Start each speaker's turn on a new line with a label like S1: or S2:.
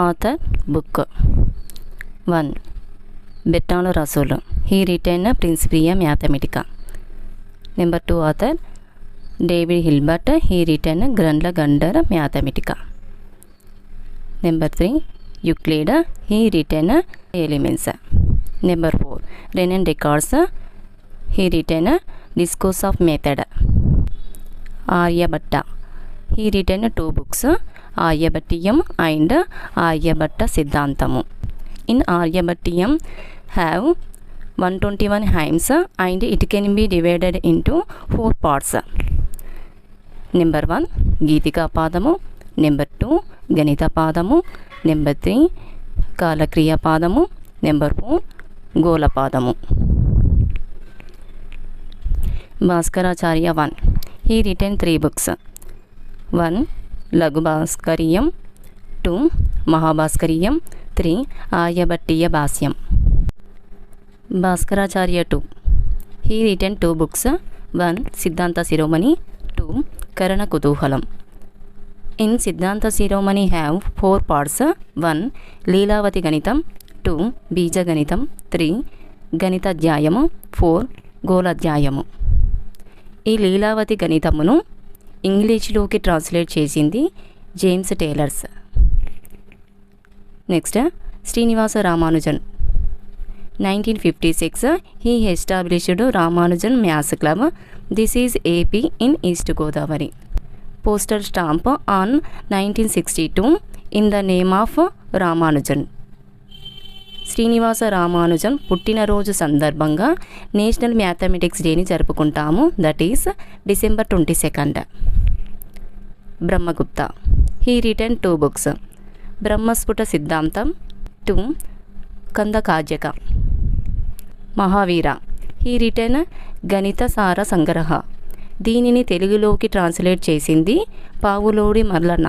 S1: Author book 1. Bertrand Russell. He written Principia Mathematica. Number 2 author David Hilbert. He written Grundlagen under Mathematica. Number 3 Euclid. He written Elements. Number 4 Renan Descartes. He written Discourse of Method. Aryabhatta. He written 2 books, Aryabhattiyam and Aryabhatta Siddhantamu. In Aryabhattiyam have 121 hymns and it can be divided into 4 parts. Number 1 Geetika Padamu. Number 2 Ganita Padamu. Number 3 Kalakriya Padamu. Number 4 Gola Padamu. Bhaskaracharya 1. He written 3 books. 1 Lagu Bhaskariyam. 2 Mahabhaskariyam. 3 Aryabhattiya Bhasyam. Bhaskaracharya 2. He written 2 books. 1 Siddhanta Shiromani. 2 Karana Kutuhalam. In Siddhanta Shiromani have 4 parts. 1 Leelavati Ganitam. 2 Bija Ganitam. 3 Ganita Dhyayamu. 4 Gola Dhyayamu. ఈ Leelavathi గణితమును ఇంగ్లీష్లోకి translate చేసింది James tailors. Next Srinivasa Ramanujan. 1956 he established Ramanujan Maths Club. This is AP in East Godavari. Postal stamp on 1962 in the name of Ramanujan. Srinivasa Ramanujan పుట్టినరోజు సందర్భంగా national mathematics డేని జరుపుకుంటాము. That is December 22. Brahmagupta. He written 2 books, Brahmasphuta Siddhantam. 2 కందకాజ్యక. Mahavir. He return గణిత సార సంగ్రహ. దీనిని తెలుగులోకి translate చేసింది పావులోడి మల్లన్న.